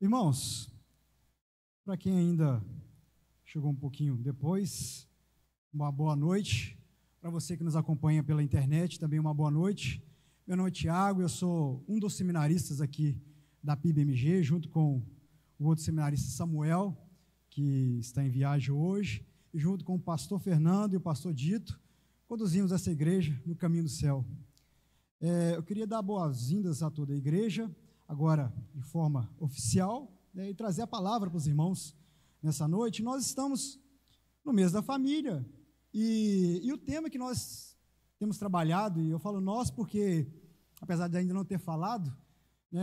Irmãos, para quem ainda chegou um pouquinho depois, uma boa noite. Para você que nos acompanha pela internet, também uma boa noite. Meu nome é Tiago, eu sou um dos seminaristas aqui da PIB-MG, junto com o outro seminarista Samuel, que está em viagem hoje, e junto com o pastor Fernando e o pastor Dito, conduzimos essa igreja no caminho do céu. Eu queria dar boas-vindas a toda a igreja, agora de forma oficial, e trazer a palavra para os irmãos nessa noite. Nós estamos no mês da família, e o tema que nós temos trabalhado, e eu falo nós porque, apesar de ainda não ter falado,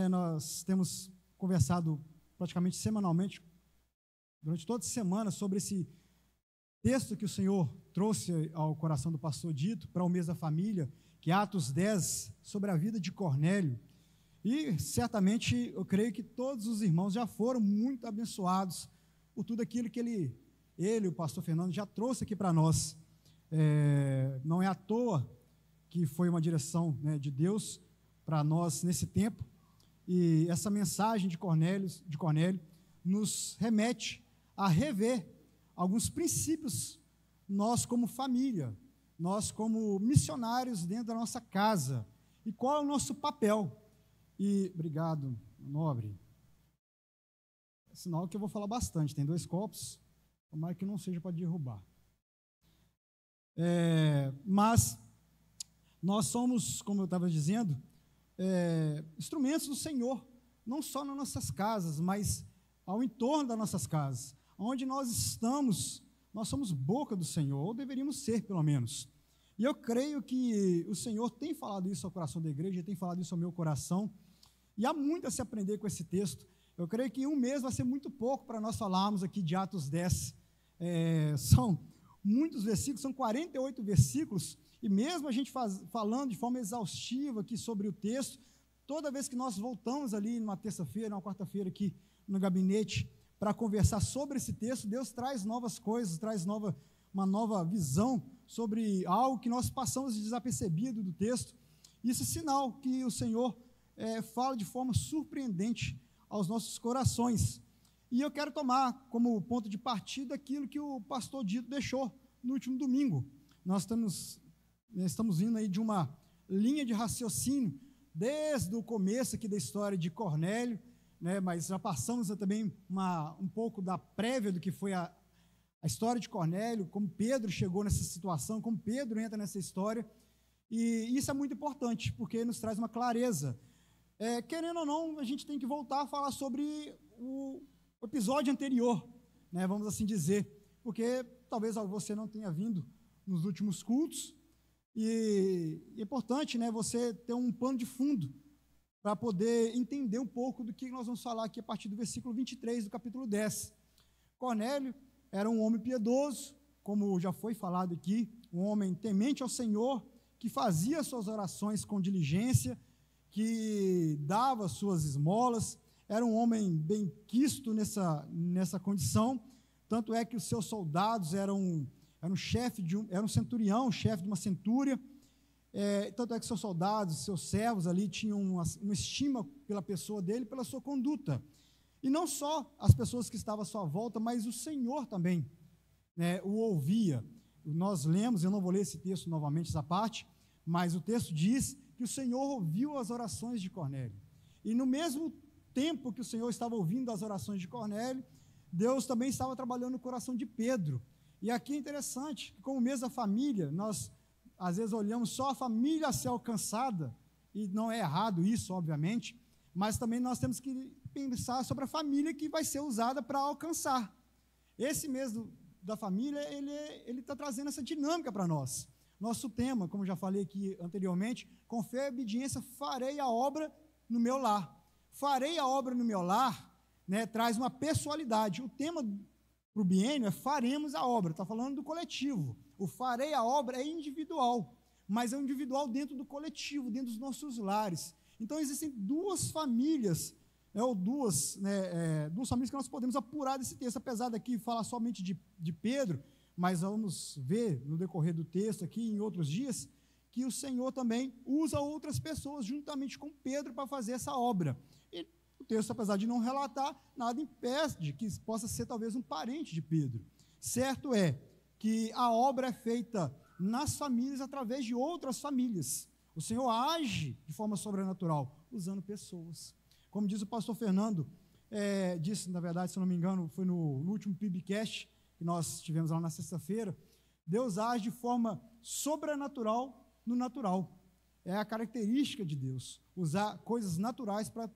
nós temos conversado praticamente semanalmente, durante toda a semana, sobre esse texto que o Senhor trouxe ao coração do pastor Dito para o mês da família, que é Atos 10, sobre a vida de Cornélio. E certamente eu creio que todos os irmãos já foram muito abençoados por tudo aquilo que ele, o pastor Fernando, já trouxe aqui para nós. Não é à toa que foi uma direção, de Deus para nós nesse tempo, e essa mensagem de Cornélio nos remete a rever alguns princípios, nós como família, nós como missionários dentro da nossa casa, e qual é o nosso papel. E, obrigado, nobre, é sinal que eu vou falar bastante, tem 2 copos, tomara que não seja para derrubar. Mas nós somos, como eu estava dizendo, instrumentos do Senhor, não só nas nossas casas, mas ao entorno das nossas casas. Onde nós estamos, nós somos boca do Senhor, ou deveríamos ser, pelo menos. E eu creio que o Senhor tem falado isso ao coração da igreja, tem falado isso ao meu coração, e há muito a se aprender com esse texto. Eu creio que um mês vai ser muito pouco para nós falarmos aqui de Atos 10. São muitos versículos, são 48 versículos, e mesmo a gente falando de forma exaustiva aqui sobre o texto, toda vez que nós voltamos ali numa terça-feira, numa quarta-feira aqui no gabinete, para conversar sobre esse texto, Deus traz novas coisas, traz uma nova visão sobre algo que nós passamos desapercebido do texto. Isso é sinal que o Senhor fala de forma surpreendente aos nossos corações. E eu quero tomar como ponto de partida aquilo que o pastor Dito deixou no último domingo. Nós estamos vindo aí de uma linha de raciocínio, desde o começo aqui da história de Cornélio, mas já passamos também um pouco da prévia do que foi a história de Cornélio, como Pedro chegou nessa situação, como Pedro entra nessa história, e isso é muito importante, porque nos traz uma clareza. Querendo ou não, a gente tem que voltar a falar sobre o episódio anterior, vamos assim dizer, porque talvez você não tenha vindo nos últimos cultos, e é importante você ter um pano de fundo, para poder entender um pouco do que nós vamos falar aqui a partir do versículo 23 do capítulo 10. Cornélio era um homem piedoso, como já foi falado aqui, um homem temente ao Senhor, que fazia suas orações com diligência, que dava suas esmolas, era um homem bem quisto nessa condição, tanto é que os seus soldados eram um centurião, chefe de uma centúria, tanto é que seus soldados, seus servos ali tinham uma estima pela pessoa dele, pela sua conduta. E não só as pessoas que estavam à sua volta, mas o Senhor também o ouvia. Nós lemos, eu não vou ler esse texto novamente, essa parte, mas o texto diz que o Senhor ouviu as orações de Cornélio. E no mesmo tempo que o Senhor estava ouvindo as orações de Cornélio, Deus também estava trabalhando no coração de Pedro. E aqui é interessante, que como mês da família, nós às vezes olhamos só a família a ser alcançada, e não é errado isso, obviamente, mas também nós temos que pensar sobre a família que vai ser usada para alcançar. Esse mês da família, ele está trazendo essa dinâmica para nós. Nosso tema, como já falei aqui anteriormente, com fé e obediência farei a obra no meu lar. Farei a obra no meu lar, traz uma pessoalidade. O tema para o biênio faremos a obra, está falando do coletivo. O farei a obra é individual, mas é individual dentro do coletivo, dentro dos nossos lares. Então existem duas famílias, ou duas famílias que nós podemos apurar desse texto, apesar daqui falar somente de Pedro, mas vamos ver no decorrer do texto aqui, em outros dias, que o Senhor também usa outras pessoas juntamente com Pedro para fazer essa obra. E o texto, apesar de não relatar, nada impede que possa ser talvez um parente de Pedro. Certo é que a obra é feita nas famílias através de outras famílias. O Senhor age de forma sobrenatural, usando pessoas. Como diz o pastor Fernando, disse, na verdade, se eu não me engano, foi no último PIBcast que nós tivemos lá na sexta-feira, Deus age de forma sobrenatural no natural. É a característica de Deus, usar coisas naturais para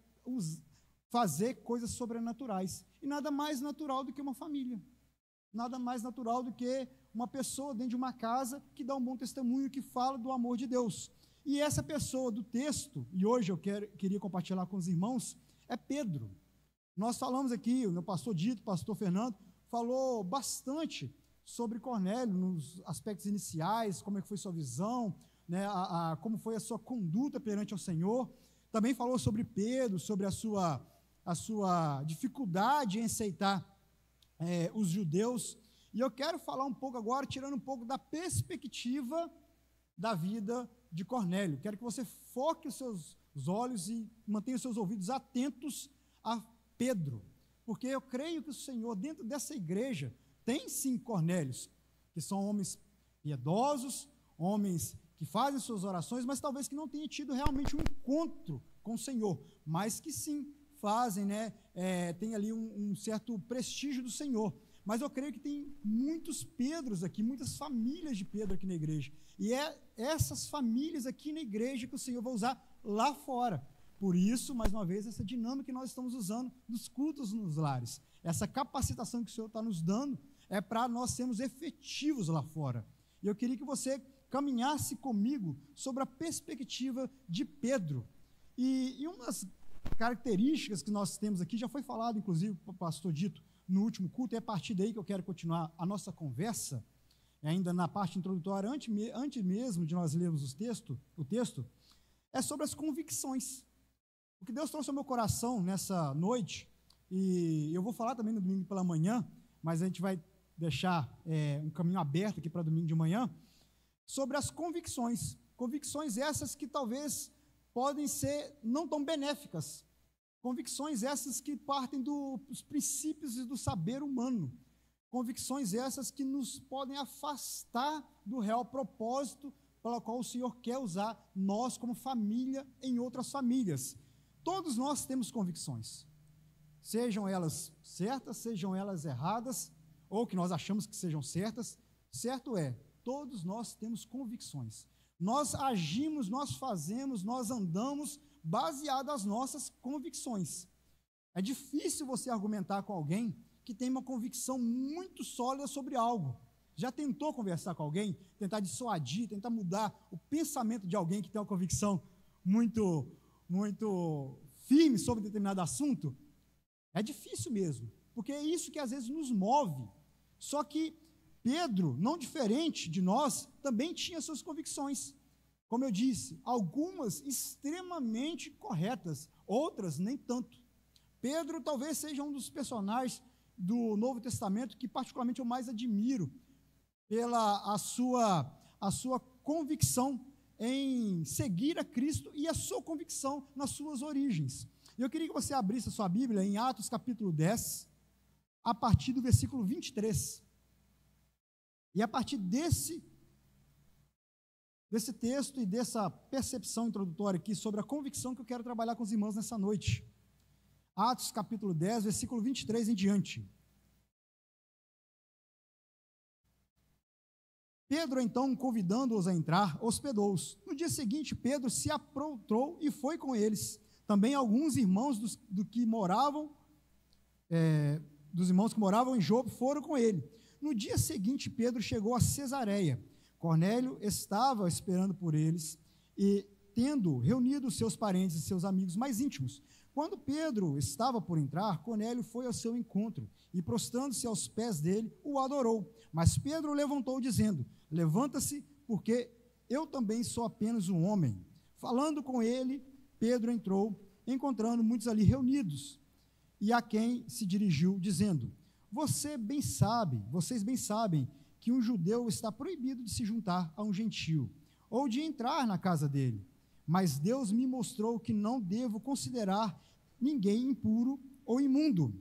fazer coisas sobrenaturais. E nada mais natural do que uma família. Nada mais natural do que uma pessoa dentro de uma casa que dá um bom testemunho, que fala do amor de Deus. E essa pessoa do texto, e hoje eu queria compartilhar com os irmãos, é Pedro. Nós falamos aqui, o meu pastor Dito, o pastor Fernando, falou bastante sobre Cornélio, nos aspectos iniciais, como é que foi sua visão, né, como foi a sua conduta perante o Senhor. Também falou sobre Pedro, sobre a sua dificuldade em aceitar os judeus. E eu quero falar um pouco agora, tirando um pouco da perspectiva da vida de Cornélio. Quero que você foque os seus olhos e mantenha os seus ouvidos atentos a Pedro, porque eu creio que o Senhor, dentro dessa igreja, tem sim Cornélios, que são homens piedosos, homens que fazem suas orações, mas talvez que não tenham tido realmente um encontro com o Senhor, mas que sim fazem, tem ali um certo prestígio do Senhor. Mas eu creio que tem muitos Pedros aqui, muitas famílias de Pedro aqui na igreja, e é essas famílias aqui na igreja que o Senhor vai usar lá fora. Por isso, mais uma vez, essa dinâmica que nós estamos usando dos cultos nos lares, essa capacitação que o Senhor está nos dando, é para nós sermos efetivos lá fora. E eu queria que você caminhasse comigo sobre a perspectiva de Pedro. E uma das características que nós temos aqui, já foi falado, inclusive, para o pastor Dito, no último culto, é a partir daí que eu quero continuar a nossa conversa, ainda na parte introdutória, antes mesmo de nós lermos o texto, é sobre as convicções. O que Deus trouxe ao meu coração nessa noite, e eu vou falar também no domingo pela manhã, mas a gente vai deixar um caminho aberto aqui para domingo de manhã, sobre as convicções. Convicções essas que talvez podem ser não tão benéficas. Convicções essas que partem dos princípios e do saber humano. Convicções essas que nos podem afastar do real propósito pela qual o Senhor quer usar nós como família em outras famílias. Todos nós temos convicções, sejam elas certas, sejam elas erradas, ou que nós achamos que sejam certas. Certo é, todos nós temos convicções. Nós agimos, nós fazemos, nós andamos baseado nas nossas convicções. É difícil você argumentar com alguém que tem uma convicção muito sólida sobre algo. Já tentou conversar com alguém, tentar dissuadir, tentar mudar o pensamento de alguém que tem uma convicção muito firme sobre determinado assunto? É difícil mesmo, porque é isso que às vezes nos move. Só que Pedro, não diferente de nós, também tinha suas convicções. Como eu disse, algumas extremamente corretas, outras nem tanto. Pedro talvez seja um dos personagens do Novo Testamento que particularmente eu mais admiro pela a sua convicção em seguir a Cristo e a sua convicção nas suas origens. Eu queria que você abrisse a sua Bíblia em Atos capítulo 10, a partir do versículo 23. E a partir desse texto e dessa percepção introdutória aqui sobre a convicção que eu quero trabalhar com os irmãos nessa noite. Atos capítulo 10, versículo 23 em diante. Pedro, então, convidando-os a entrar, hospedou-os. No dia seguinte, Pedro se aprontou e foi com eles. Também alguns irmãos dos irmãos que moravam em Jope foram com ele. No dia seguinte, Pedro chegou a Cesareia. Cornélio estava esperando por eles e, tendo reunido seus parentes e seus amigos mais íntimos, quando Pedro estava por entrar, Cornélio foi ao seu encontro e, prostrando-se aos pés dele, o adorou. Mas Pedro o levantou, dizendo: levanta-se, porque eu também sou apenas um homem. Falando com ele, Pedro entrou, encontrando muitos ali reunidos, e a quem se dirigiu, dizendo: vocês bem sabem que um judeu está proibido de se juntar a um gentio, ou de entrar na casa dele. Mas Deus me mostrou que não devo considerar ninguém impuro ou imundo.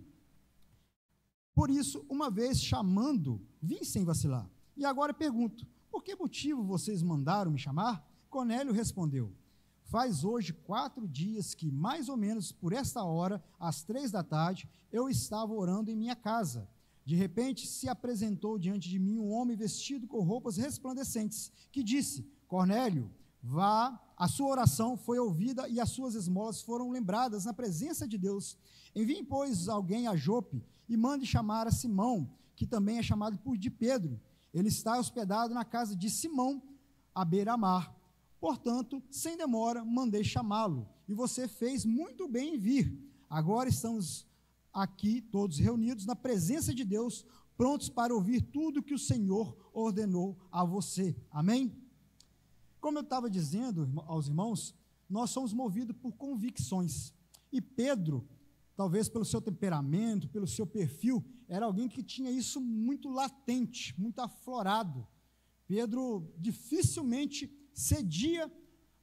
Por isso, uma vez chamando, vim sem vacilar. E agora pergunto, por que motivo vocês mandaram me chamar? Cornélio respondeu, faz hoje 4 dias que, mais ou menos por esta hora, às 3 da tarde, eu estava orando em minha casa. De repente, se apresentou diante de mim um homem vestido com roupas resplandecentes, que disse, Cornélio, vá, a sua oração foi ouvida e as suas esmolas foram lembradas na presença de Deus. Envie, pois, alguém a Jope e mande chamar a Simão, que também é chamado por de Pedro. Ele está hospedado na casa de Simão, à beira-mar. Portanto, sem demora, mandei chamá-lo, e você fez muito bem em vir. Agora estamos aqui, todos reunidos, na presença de Deus, prontos para ouvir tudo que o Senhor ordenou a você. Amém? Como eu estava dizendo aos irmãos, nós somos movidos por convicções. E Pedro, talvez pelo seu temperamento, pelo seu perfil, era alguém que tinha isso muito latente, muito aflorado. Pedro dificilmente cedia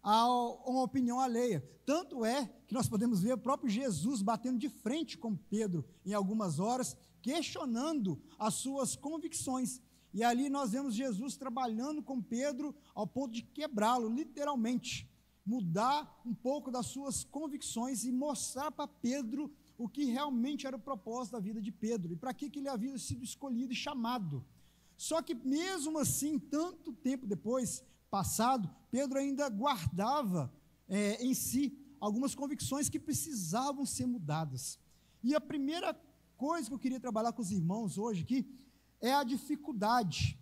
a uma opinião alheia. Tanto é que nós podemos ver o próprio Jesus batendo de frente com Pedro em algumas horas, questionando as suas convicções. E ali nós vemos Jesus trabalhando com Pedro ao ponto de quebrá-lo, literalmente, mudar um pouco das suas convicções e mostrar para Pedro o que realmente era o propósito da vida de Pedro e para que ele havia sido escolhido e chamado. Só que mesmo assim, tanto tempo depois, passado, Pedro ainda guardava em si algumas convicções que precisavam ser mudadas. E a primeira coisa que eu queria trabalhar com os irmãos hoje aqui é a dificuldade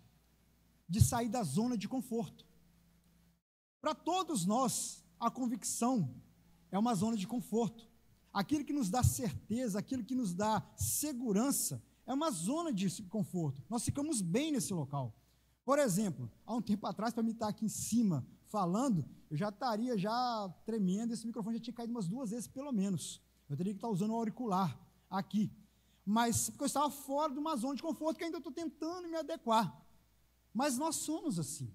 de sair da zona de conforto. Para todos nós, a convicção é uma zona de conforto. Aquilo que nos dá certeza, aquilo que nos dá segurança, é uma zona de conforto. Nós ficamos bem nesse local. Por exemplo, há um tempo atrás, para mim estar aqui em cima falando, eu já estaria tremendo, esse microfone já tinha caído umas 2 vezes pelo menos. Eu teria que estar usando o auricular aqui. Mas porque eu estava fora de uma zona de conforto que ainda estou tentando me adequar. Mas nós somos assim.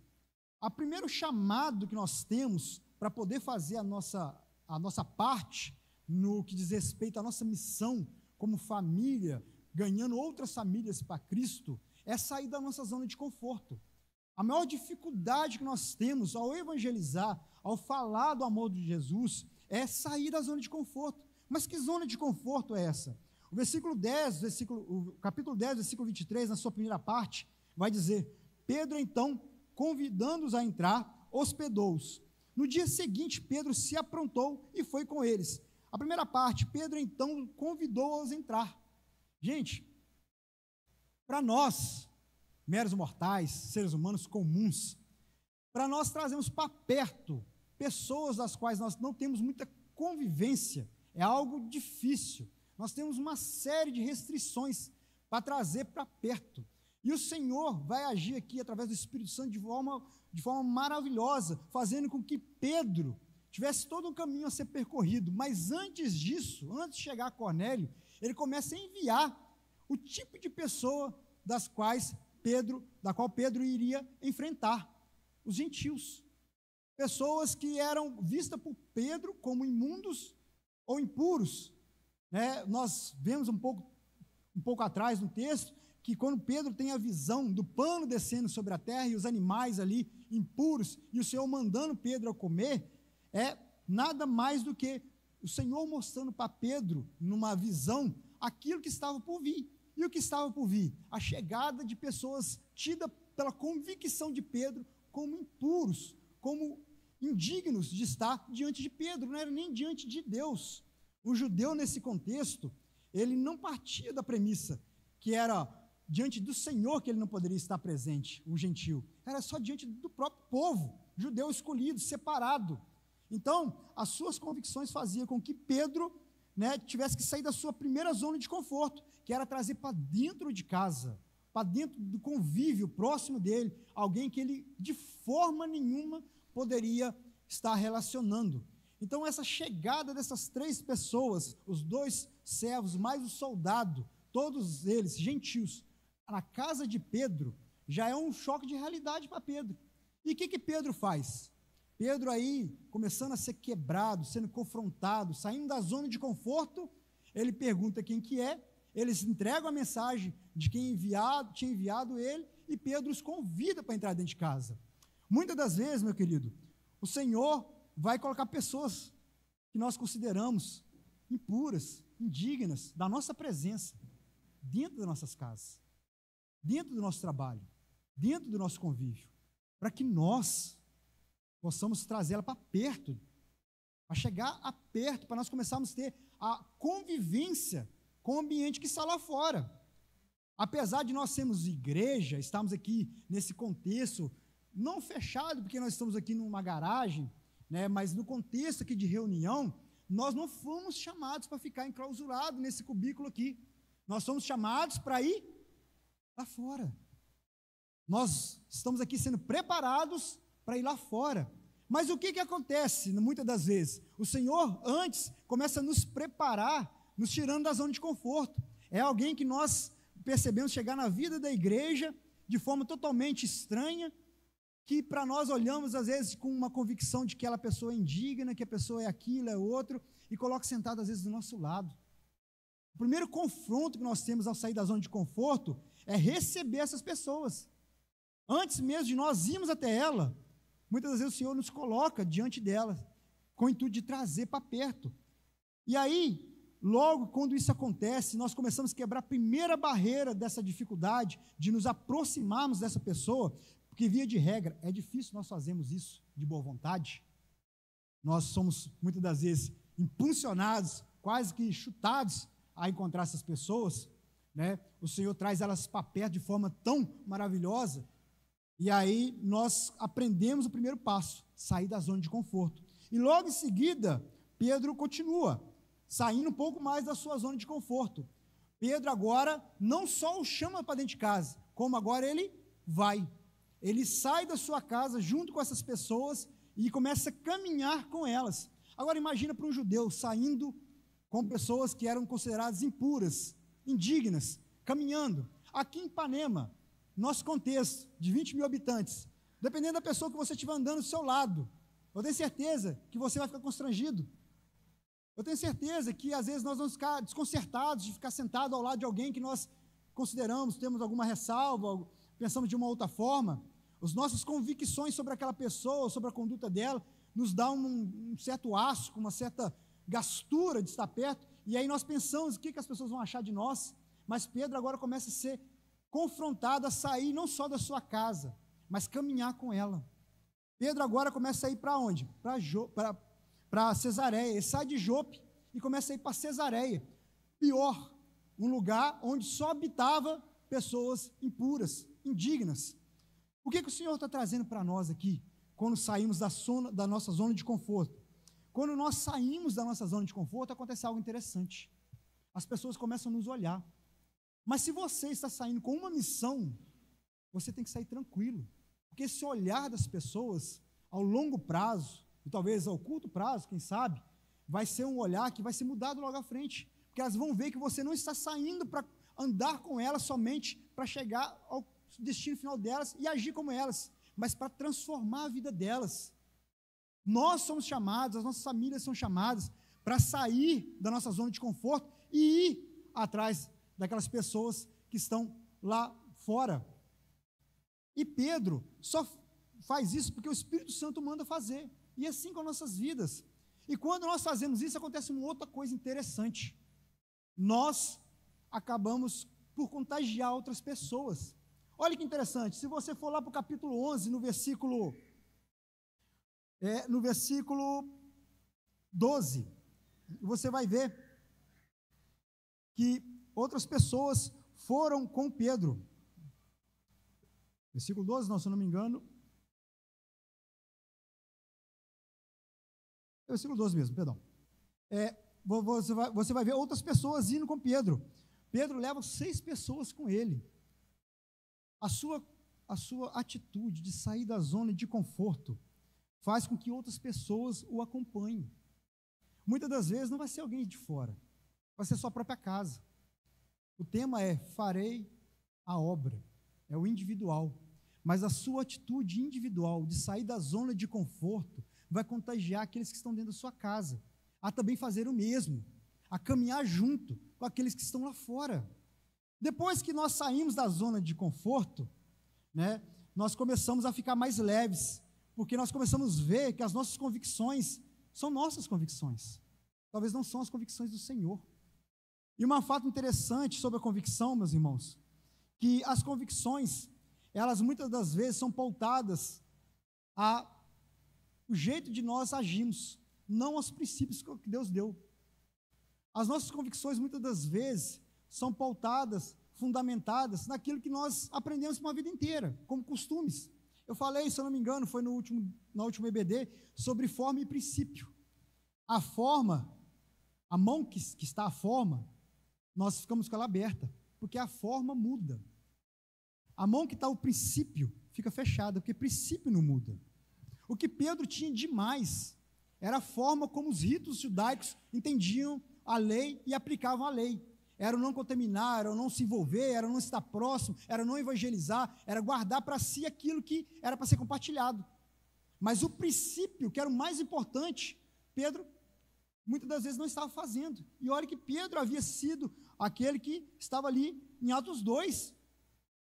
O primeiro chamado que nós temos para poder fazer a nossa parte no que diz respeito à nossa missão como família, ganhando outras famílias para Cristo, é sair da nossa zona de conforto. A maior dificuldade que nós temos ao evangelizar, ao falar do amor de Jesus, é sair da zona de conforto. Mas que zona de conforto é essa? O capítulo 10, versículo 23, na sua primeira parte, vai dizer, Pedro então, convidando-os a entrar, hospedou-os. No dia seguinte, Pedro se aprontou e foi com eles. A primeira parte, Pedro então convidou-os a entrar. Gente, para nós, meros mortais, seres humanos comuns, para nós trazemos para perto pessoas das quais nós não temos muita convivência, é algo difícil. Nós temos uma série de restrições para trazer para perto. E o Senhor vai agir aqui através do Espírito Santo de forma maravilhosa, fazendo com que Pedro tivesse todo um caminho a ser percorrido. Mas antes disso, antes de chegar a Cornélio, ele começa a enviar o tipo de pessoa da qual Pedro iria enfrentar, os gentios. Pessoas que eram vistas por Pedro como imundos ou impuros. Nós vemos um pouco atrás no texto, que quando Pedro tem a visão do pano descendo sobre a terra e os animais ali impuros, e o Senhor mandando Pedro a comer, é nada mais do que o Senhor mostrando para Pedro, numa visão, aquilo que estava por vir. E o que estava por vir? A chegada de pessoas tidas pela convicção de Pedro como impuros, como indignos de estar diante de Pedro, não era nem diante de Deus. O judeu, nesse contexto, ele não partia da premissa que era diante do Senhor que ele não poderia estar presente, o gentio. Era só diante do próprio povo, judeu escolhido, separado. Então, as suas convicções faziam com que Pedro tivesse que sair da sua primeira zona de conforto, que era trazer para dentro de casa, para dentro do convívio próximo dele, alguém que ele de forma nenhuma poderia estar relacionando. Então, essa chegada dessas 3 pessoas, os 2 servos, mais o soldado, todos eles gentios, na casa de Pedro, já é um choque de realidade para Pedro. E o que Pedro faz? Pedro aí, começando a ser quebrado, sendo confrontado, saindo da zona de conforto, ele pergunta quem que é, eles entregam a mensagem de quem tinha enviado ele, e Pedro os convida para entrar dentro de casa. Muitas das vezes, meu querido, o Senhor vai colocar pessoas que nós consideramos impuras, indignas da nossa presença, dentro das nossas casas, dentro do nosso trabalho, dentro do nosso convívio, para que nós possamos trazê-la para perto, para chegar a perto, para nós começarmos a ter a convivência com o ambiente que está lá fora. Apesar de nós sermos igreja, estamos aqui nesse contexto, não fechado, porque nós estamos aqui numa garagem, né, mas no contexto aqui de reunião, nós não fomos chamados para ficar enclausurados nesse cubículo aqui. Nós somos chamados para ir lá fora. Nós estamos aqui sendo preparados para ir lá fora. Mas o que acontece muitas das vezes? O Senhor antes começa a nos preparar, nos tirando da zona de conforto. É alguém que nós percebemos chegar na vida da igreja de forma totalmente estranha, que para nós olhamos às vezes com uma convicção de que aquela pessoa é indigna, que a pessoa é aquilo, é outro, e coloca sentado às vezes do nosso lado. O primeiro confronto que nós temos ao sair da zona de conforto é receber essas pessoas. Antes mesmo de nós irmos até ela, muitas vezes o Senhor nos coloca diante dela, com o intuito de trazer para perto. E aí, logo quando isso acontece, nós começamos a quebrar a primeira barreira dessa dificuldade, de nos aproximarmos dessa pessoa, porque via de regra, é difícil nós fazermos isso de boa vontade. Nós somos, muitas das vezes, impulsionados, quase que chutados a encontrar essas pessoas, né? O Senhor traz elas para perto de forma tão maravilhosa, e aí nós aprendemos o primeiro passo, sair da zona de conforto. E logo em seguida, Pedro continua, saindo um pouco mais da sua zona de conforto. Pedro agora não só o chama para dentro de casa, como agora ele vai. Ele sai da sua casa junto com essas pessoas e começa a caminhar com elas. Agora imagina para um judeu saindo com pessoas que eram consideradas impuras, indignas, caminhando. Aqui em Ipanema, nosso contexto de 20 mil habitantes, dependendo da pessoa que você estiver andando do seu lado, eu tenho certeza que você vai ficar constrangido. Eu tenho certeza que às vezes nós vamos ficar desconcertados de ficar sentado ao lado de alguém que nós consideramos, temos alguma ressalva, pensamos de uma outra forma. As nossas convicções sobre aquela pessoa, sobre a conduta dela, nos dá um certo asco, uma certa gastura de estar perto, e aí nós pensamos o que as pessoas vão achar de nós. Mas Pedro agora começa a ser confrontado a sair não só da sua casa, mas caminhar com ela. Pedro agora começa a ir para onde? Para Cesareia. Ele sai de Jope e começa a ir para Cesareia. Pior, um lugar onde só habitava pessoas impuras, indignas. O que o Senhor está trazendo para nós aqui, quando saímos da nossa zona de conforto? Quando nós saímos da nossa zona de conforto, acontece algo interessante. As pessoas começam a nos olhar. Mas se você está saindo com uma missão, você tem que sair tranquilo. Porque esse olhar das pessoas, ao longo prazo, e talvez ao curto prazo, quem sabe, vai ser um olhar que vai ser mudado logo à frente. Porque elas vão ver que você não está saindo para andar com elas somente para chegar ao destino final delas e agir como elas, mas para transformar a vida delas. Nós somos chamados, as nossas famílias são chamadas para sair da nossa zona de conforto e ir atrás daquelas pessoas que estão lá fora. E Pedro só faz isso porque o Espírito Santo manda fazer, e assim com as nossas vidas. E quando nós fazemos isso, acontece uma outra coisa interessante. Nós acabamos por contagiar outras pessoas. Olha que interessante, se você for lá para o capítulo 11, no versículo 12, você vai ver que outras pessoas foram com Pedro. Versículo 12, não, se eu não me engano. Versículo 12 mesmo, perdão. Você vai ver outras pessoas indo com Pedro. Pedro leva 6 pessoas com ele. A sua atitude de sair da zona de conforto faz com que outras pessoas o acompanhem. Muitas das vezes não vai ser alguém de fora, vai ser sua própria casa. O tema é: farei a obra, é o individual. Mas a sua atitude individual de sair da zona de conforto vai contagiar aqueles que estão dentro da sua casa, a também fazer o mesmo, a caminhar junto com aqueles que estão lá fora. Depois que nós saímos da zona de conforto, né, nós começamos a ficar mais leves, porque nós começamos a ver que as nossas convicções são nossas convicções, talvez não são as convicções do Senhor. E um fato interessante sobre a convicção, meus irmãos, que as convicções, elas muitas das vezes são pautadas o jeito de nós agimos, não aos princípios que Deus deu. As nossas convicções muitas das vezes são pautadas, fundamentadas naquilo que nós aprendemos uma vida inteira, como costumes. Eu falei, se eu não me engano, foi na última EBD, sobre forma e princípio. A forma, a mão que está a forma, nós ficamos com ela aberta, porque a forma muda. A mão que está o princípio fica fechada, porque princípio não muda. O que Pedro tinha demais era a forma como os ritos judaicos entendiam a lei e aplicavam a lei. Era o não contaminar, era o não se envolver, era o não estar próximo, era o não evangelizar, era guardar para si aquilo que era para ser compartilhado. Mas o princípio, que era o mais importante, Pedro muitas das vezes não estava fazendo. E olha que Pedro havia sido aquele que estava ali em Atos 2.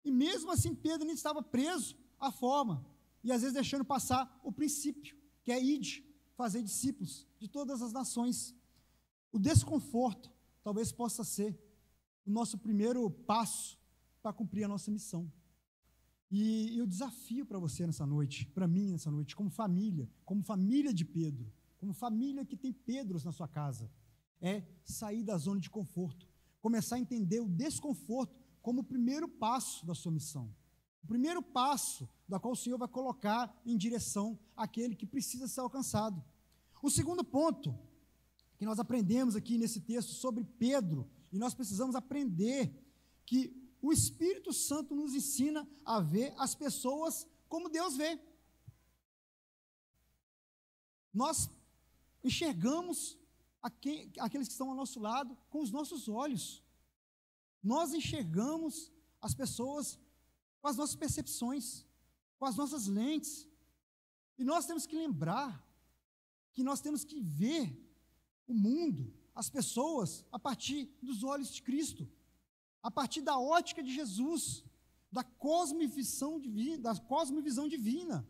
E mesmo assim Pedro ainda estava preso à forma, e às vezes deixando passar o princípio, que é ide, fazer discípulos de todas as nações. O desconforto talvez possa ser o nosso primeiro passo para cumprir a nossa missão. E eu desafio para você nessa noite, para mim nessa noite, como família de Pedro, como família que tem Pedros na sua casa, é sair da zona de conforto, começar a entender o desconforto como o primeiro passo da sua missão. O primeiro passo da qual o Senhor vai colocar em direção àquele que precisa ser alcançado. O segundo ponto que nós aprendemos aqui nesse texto sobre Pedro, e nós precisamos aprender que o Espírito Santo nos ensina a ver as pessoas como Deus vê. Nós enxergamos aqueles que estão ao nosso lado com os nossos olhos. Nós enxergamos as pessoas com as nossas percepções, com as nossas lentes. E nós temos que lembrar que nós temos que ver o mundo, as pessoas, a partir dos olhos de Cristo, a partir da ótica de Jesus, da cosmovisão divina.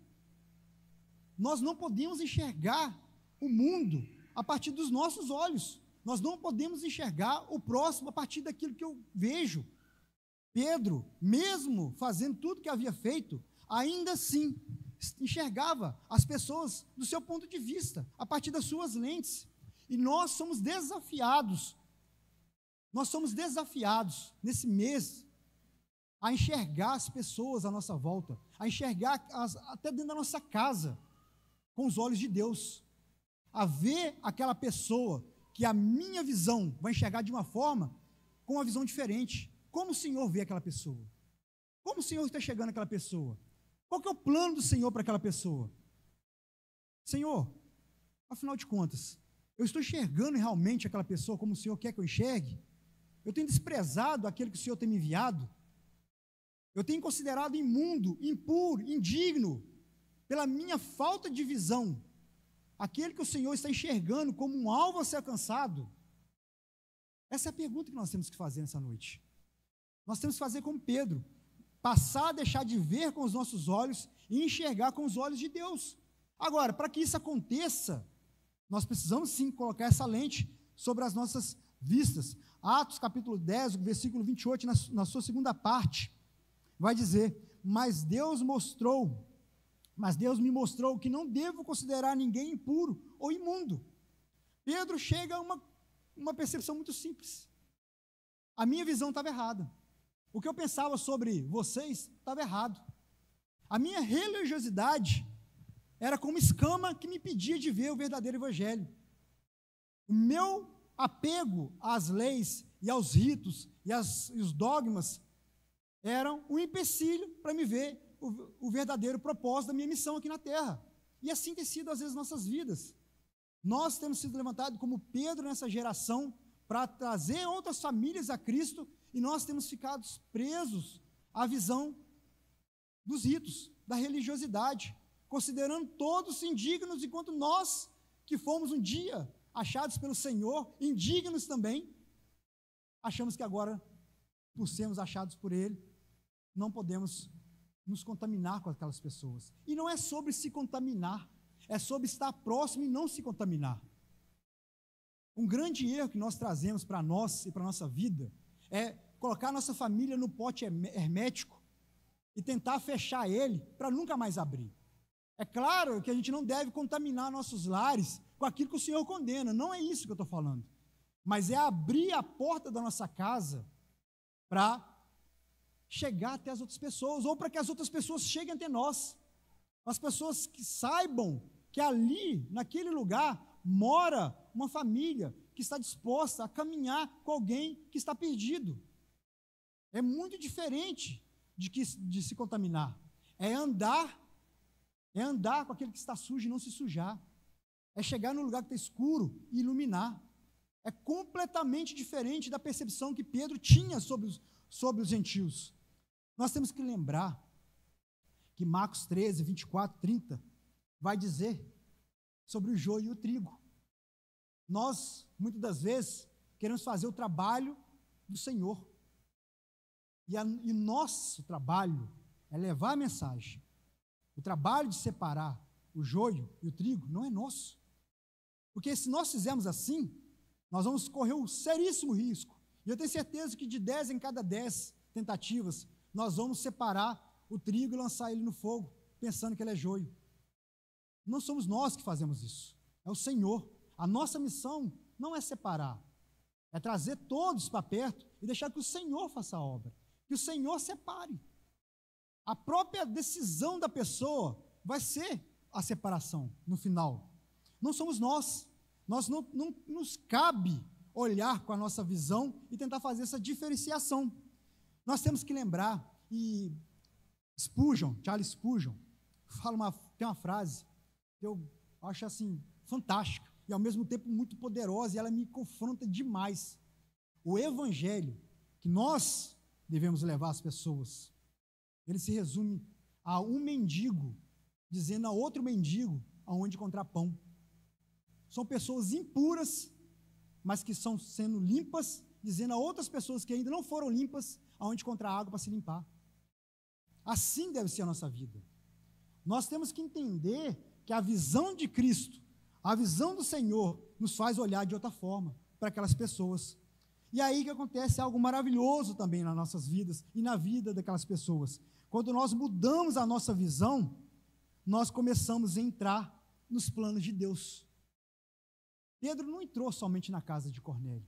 Nós não podemos enxergar o mundo a partir dos nossos olhos. Nós não podemos enxergar o próximo a partir daquilo que eu vejo. Pedro, mesmo fazendo tudo que havia feito, ainda assim enxergava as pessoas do seu ponto de vista, a partir das suas lentes. E nós somos desafiados nesse mês a enxergar as pessoas à nossa volta, a enxergar até dentro da nossa casa, com os olhos de Deus, a ver aquela pessoa que a minha visão vai enxergar de uma forma, com uma visão diferente. Como o Senhor vê aquela pessoa? Como o Senhor está chegando àquela pessoa? Qual que é o plano do Senhor para aquela pessoa? Senhor, afinal de contas, eu estou enxergando realmente aquela pessoa como o Senhor quer que eu enxergue? Eu tenho desprezado aquele que o Senhor tem me enviado? Eu tenho considerado imundo, impuro, indigno, pela minha falta de visão, aquele que o Senhor está enxergando como um alvo a ser alcançado? Essa é a pergunta que nós temos que fazer nessa noite. Nós temos que fazer como Pedro, passar a deixar de ver com os nossos olhos e enxergar com os olhos de Deus. Agora, para que isso aconteça, nós precisamos sim colocar essa lente sobre as nossas vistas. Atos capítulo 10, versículo 28, na sua segunda parte, vai dizer: mas Deus me mostrou que não devo considerar ninguém impuro ou imundo. Pedro chega a uma percepção muito simples. A minha visão estava errada. O que eu pensava sobre vocês estava errado. A minha religiosidade era como escama que me impedia de ver o verdadeiro evangelho. O meu apego às leis e aos ritos e os dogmas eram um empecilho para me ver o verdadeiro propósito da minha missão aqui na terra. E assim tem sido às vezes nossas vidas. Nós temos sido levantados como Pedro nessa geração para trazer outras famílias a Cristo, e nós temos ficado presos à visão dos ritos, da religiosidade, considerando todos indignos, enquanto nós, que fomos um dia achados pelo Senhor, indignos também, achamos que agora, por sermos achados por Ele, não podemos nos contaminar com aquelas pessoas. E não é sobre se contaminar, é sobre estar próximo e não se contaminar. Um grande erro que nós trazemos para nós e para a nossa vida é colocar a nossa família no pote hermético e tentar fechar ele para nunca mais abrir. É claro que a gente não deve contaminar nossos lares com aquilo que o Senhor condena, não é isso que eu estou falando, mas é abrir a porta da nossa casa para chegar até as outras pessoas, ou para que as outras pessoas cheguem até nós, as pessoas que saibam que ali, naquele lugar, mora uma família que está disposta a caminhar com alguém que está perdido. É muito diferente de se contaminar, é andar com aquele que está sujo e não se sujar, é chegar no lugar que está escuro e iluminar. É completamente diferente da percepção que Pedro tinha sobre os gentios. Nós temos que lembrar que Marcos 13, 24, 30 vai dizer sobre o joio e o trigo. Nós, muitas das vezes, queremos fazer o trabalho do Senhor. E nosso trabalho é levar a mensagem. O trabalho de separar o joio e o trigo não é nosso. Porque se nós fizermos assim, nós vamos correr um seríssimo risco. E eu tenho certeza que de 10 em cada 10 tentativas, nós vamos separar o trigo e lançar ele no fogo, pensando que ele é joio. Não somos nós que fazemos isso, é o Senhor. A nossa missão não é separar, é trazer todos para perto e deixar que o Senhor faça a obra, que o Senhor separe. A própria decisão da pessoa vai ser a separação no final. Não somos nós não nos cabe olhar com a nossa visão e tentar fazer essa diferenciação. Nós temos que lembrar, e Charles Spurgeon, tem uma frase que eu acho assim, fantástica, e ao mesmo tempo muito poderosa, e ela me confronta demais. O evangelho que nós devemos levar às pessoas, ele se resume a um mendigo dizendo a outro mendigo aonde encontrar pão. São pessoas impuras, mas que estão sendo limpas, dizendo a outras pessoas que ainda não foram limpas aonde encontrar água para se limpar. Assim deve ser a nossa vida. Nós temos que entender que a visão de Cristo, a visão do Senhor, nos faz olhar de outra forma para aquelas pessoas. E aí que acontece algo maravilhoso também nas nossas vidas e na vida daquelas pessoas. Quando nós mudamos a nossa visão, nós começamos a entrar nos planos de Deus. Pedro não entrou somente na casa de Cornélio.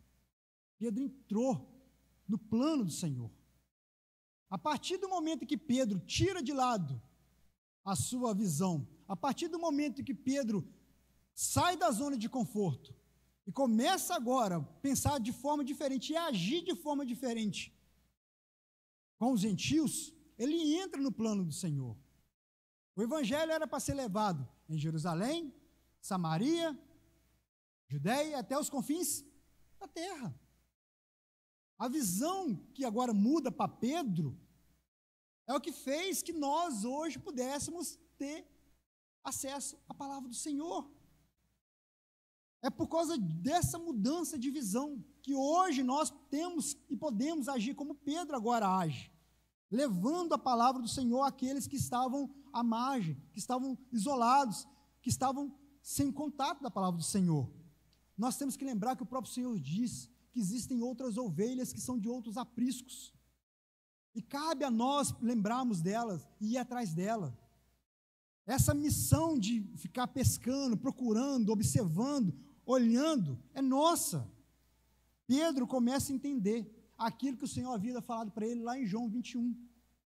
Pedro entrou no plano do Senhor. A partir do momento que Pedro tira de lado a sua visão, a partir do momento que Pedro sai da zona de conforto e começa agora a pensar de forma diferente e agir de forma diferente com os gentios, ele entra no plano do Senhor. O evangelho era para ser levado em Jerusalém, Samaria, Judeia, até os confins da terra. A visão que agora muda para Pedro é o que fez que nós hoje pudéssemos ter acesso à palavra do Senhor. É por causa dessa mudança de visão que hoje nós temos e podemos agir como Pedro agora age, levando a palavra do Senhor àqueles que estavam à margem, que estavam isolados, que estavam sem contato da palavra do Senhor. Nós temos que lembrar que o próprio Senhor diz que existem outras ovelhas que são de outros apriscos. E cabe a nós lembrarmos delas e ir atrás dela. Essa missão de ficar pescando, procurando, observando, olhando, é nossa. Pedro começa a entender aquilo que o Senhor havia falado para ele lá em João 21,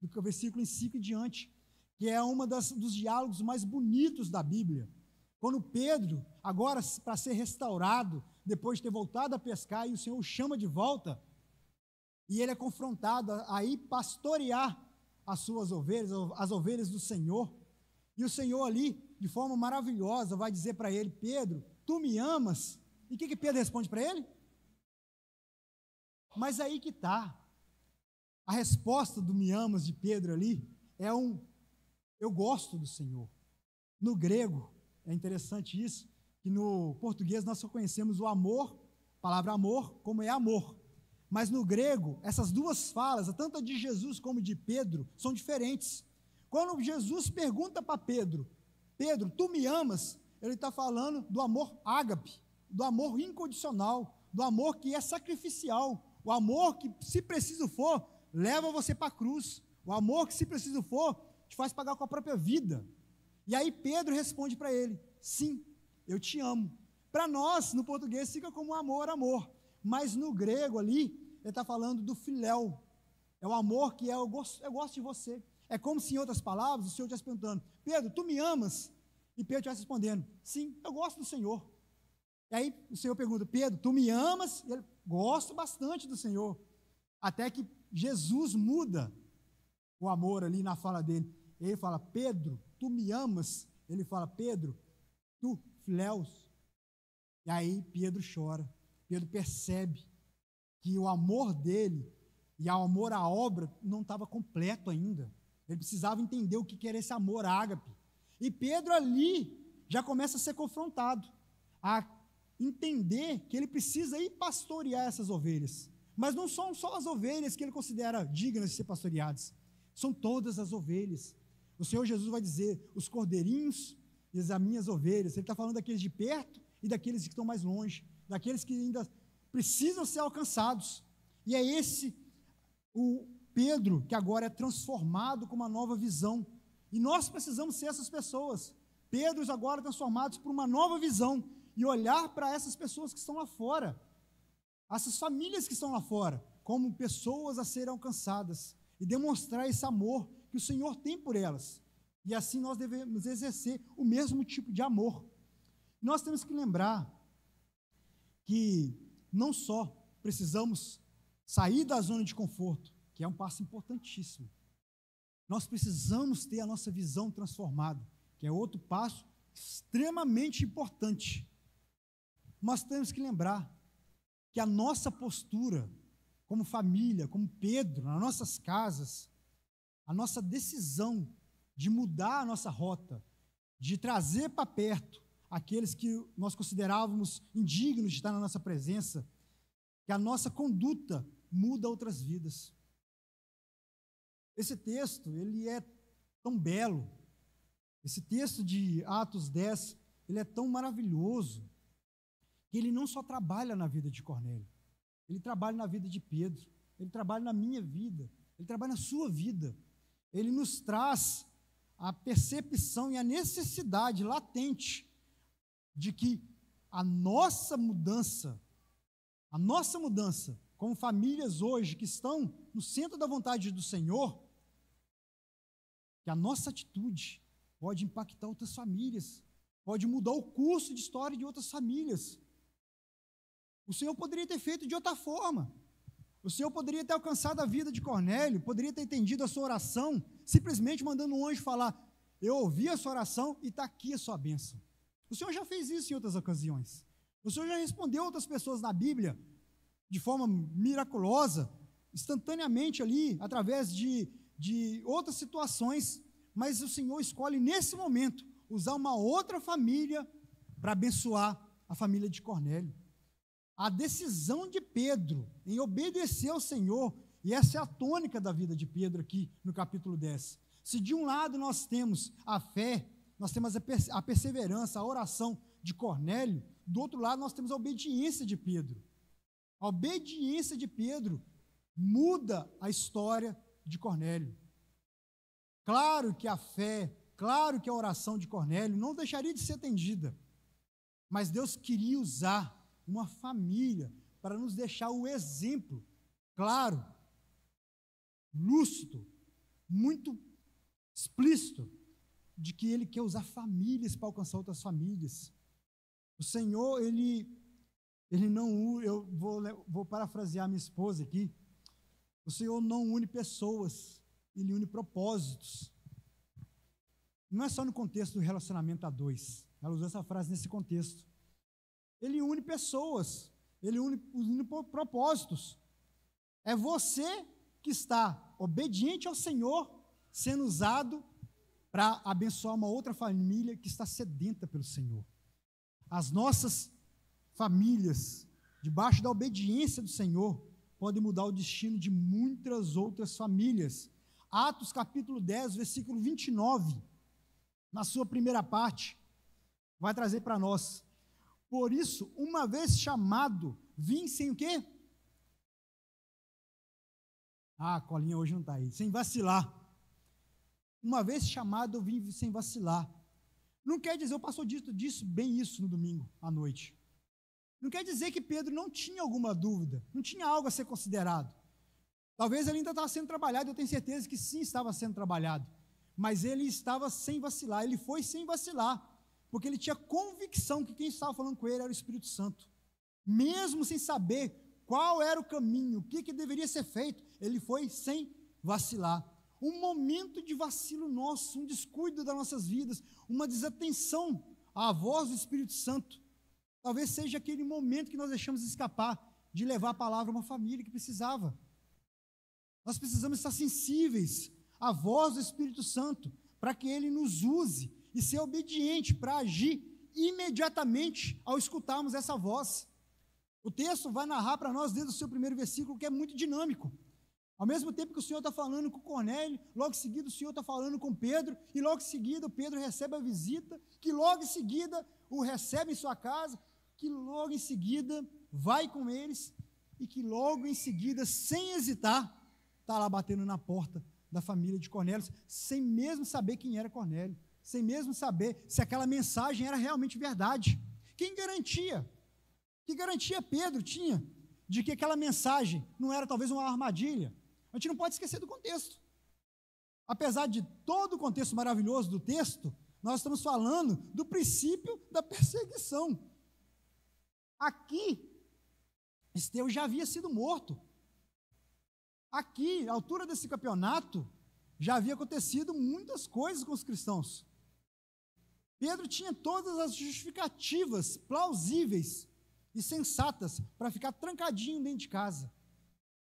do versículo 5 em diante, que é um dos diálogos mais bonitos da Bíblia. Quando Pedro, agora para ser restaurado, depois de ter voltado a pescar, e o Senhor o chama de volta, e ele é confrontado a ir pastorear as suas ovelhas, as ovelhas do Senhor, e o Senhor ali, de forma maravilhosa, vai dizer para ele: Pedro, tu me amas? E o que Pedro responde para ele? Mas aí que está, a resposta do me amas de Pedro ali, é eu gosto do Senhor. No grego, é interessante isso, que no português nós só conhecemos o amor, a palavra amor, como é amor. Mas no grego, essas duas falas, tanto a de Jesus como de Pedro, são diferentes. Quando Jesus pergunta para Pedro, Pedro, tu me amas? Ele está falando do amor ágape, do amor incondicional, do amor que é sacrificial, o amor que, se preciso for, leva você para a cruz, o amor que, se preciso for, te faz pagar com a própria vida. E aí Pedro responde para ele, sim, eu te amo. Para nós, no português, fica como amor, amor, mas no grego ali, ele está falando do filéu, é o amor que é eu gosto de você. É como se, em outras palavras, o Senhor estivesse perguntando, Pedro, tu me amas? E Pedro estivesse respondendo, sim, eu gosto do Senhor. E aí o Senhor pergunta, Pedro, tu me amas? E ele, gosto bastante do Senhor. Até que Jesus muda o amor ali na fala dele. Ele fala, Pedro, tu me amas? Ele fala, Pedro, tu filéus. E aí Pedro chora. Pedro percebe que o amor dele e o amor à obra não estava completo ainda. Ele precisava entender o que era esse amor ágape. E Pedro ali já começa a ser confrontado, a entender que ele precisa ir pastorear essas ovelhas. Mas não são só as ovelhas que ele considera dignas de ser pastoreadas, são todas as ovelhas. O Senhor Jesus vai dizer, os cordeirinhos e as minhas ovelhas. Ele está falando daqueles de perto e daqueles que estão mais longe, daqueles que ainda precisam ser alcançados. E é esse o Pedro que agora é transformado com uma nova visão. E nós precisamos ser essas pessoas. Pedros agora transformados por uma nova visão e olhar para essas pessoas que estão lá fora, essas famílias que estão lá fora, como pessoas a serem alcançadas e demonstrar esse amor que o Senhor tem por elas. E assim nós devemos exercer o mesmo tipo de amor. Nós temos que lembrar que não só precisamos sair da zona de conforto, que é um passo importantíssimo, nós precisamos ter a nossa visão transformada, que é outro passo extremamente importante. Nós temos que lembrar que a nossa postura, como família, como Pedro, nas nossas casas, a nossa decisão de mudar a nossa rota, de trazer para perto aqueles que nós considerávamos indignos de estar na nossa presença, que a nossa conduta muda outras vidas. Esse texto, ele é tão belo, esse texto de Atos 10, ele é tão maravilhoso, que ele não só trabalha na vida de Cornélio, ele trabalha na vida de Pedro, ele trabalha na minha vida, ele trabalha na sua vida, ele nos traz a percepção e a necessidade latente de que a nossa mudança como famílias hoje que estão no centro da vontade do Senhor, que a nossa atitude pode impactar outras famílias, pode mudar o curso de história de outras famílias. O Senhor poderia ter feito de outra forma. O Senhor poderia ter alcançado a vida de Cornélio, poderia ter entendido a sua oração, simplesmente mandando um anjo falar, eu ouvi a sua oração e está aqui a sua bênção. O Senhor já fez isso em outras ocasiões. O Senhor já respondeu outras pessoas na Bíblia, de forma miraculosa, instantaneamente ali, através de outras situações, mas o Senhor escolhe nesse momento, usar uma outra família para abençoar a família de Cornélio. A decisão de Pedro em obedecer ao Senhor, e essa é a tônica da vida de Pedro aqui no capítulo 10. Se de um lado nós temos a fé, nós temos a perseverança, a oração de Cornélio, do outro lado nós temos a obediência de Pedro. A obediência de Pedro muda a história de Cornélio. Claro que a fé, claro que a oração de Cornélio não deixaria de ser atendida, mas Deus queria usar uma família para nos deixar o exemplo, claro, lúcido, muito explícito, de que Ele quer usar famílias para alcançar outras famílias. O Senhor, Ele não, eu vou parafrasear minha esposa aqui, o Senhor não une pessoas, Ele une propósitos. Não é só no contexto do relacionamento a dois, ela usou essa frase nesse contexto. Ele une pessoas, ele une propósitos. É você que está obediente ao Senhor, sendo usado para abençoar uma outra família que está sedenta pelo Senhor. As nossas famílias, debaixo da obediência do Senhor, podem mudar o destino de muitas outras famílias. Atos capítulo 10, versículo 29, na sua primeira parte, vai trazer para nós: por isso, uma vez chamado, vim sem o quê? Ah, a colinha hoje não está aí. Sem vacilar. Uma vez chamado, eu vim sem vacilar. Não quer dizer, o pastor disse bem isso no domingo à noite. Não quer dizer que Pedro não tinha alguma dúvida, não tinha algo a ser considerado. Talvez ele ainda estava sendo trabalhado, eu tenho certeza que sim, estava sendo trabalhado. Mas ele estava sem vacilar, ele foi sem vacilar, porque ele tinha convicção que quem estava falando com ele era o Espírito Santo. Mesmo sem saber qual era o caminho, o que deveria ser feito, ele foi sem vacilar. Um momento de vacilo nosso, um descuido das nossas vidas, uma desatenção à voz do Espírito Santo, talvez seja aquele momento que nós deixamos escapar de levar a palavra a uma família que precisava. Nós precisamos estar sensíveis à voz do Espírito Santo, para que Ele nos use e ser obediente para agir imediatamente ao escutarmos essa voz. O texto vai narrar para nós, desde o seu primeiro versículo, que é muito dinâmico. Ao mesmo tempo que o Senhor está falando com Cornélio, logo em seguida o Senhor está falando com Pedro, e logo em seguida Pedro recebe a visita, que logo em seguida o recebe em sua casa, que logo em seguida vai com eles, e que logo em seguida, sem hesitar, está lá batendo na porta da família de Cornélio, sem mesmo saber quem era Cornélio, sem mesmo saber se aquela mensagem era realmente verdade. Quem garantia? Que garantia Pedro tinha de que aquela mensagem não era talvez uma armadilha? A gente não pode esquecer do contexto. Apesar de todo o contexto maravilhoso do texto, nós estamos falando do princípio da perseguição. Aqui, Estevão já havia sido morto. Aqui, à altura desse campeonato, já havia acontecido muitas coisas com os cristãos. Pedro tinha todas as justificativas plausíveis e sensatas para ficar trancadinho dentro de casa.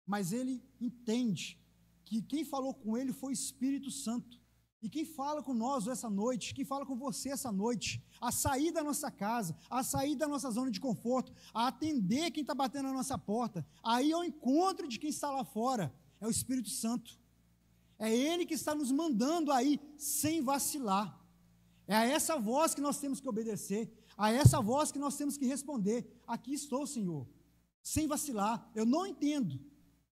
Mas ele entende que quem falou com ele foi o Espírito Santo. E quem fala com nós essa noite, quem fala com você essa noite, a sair da nossa casa, a sair da nossa zona de conforto, a atender quem está batendo na nossa porta, a ir ao encontro de quem está lá fora, é o Espírito Santo. É Ele que está nos mandando aí sem vacilar. É a essa voz que nós temos que obedecer, a essa voz que nós temos que responder: aqui estou, Senhor, sem vacilar. Eu não entendo,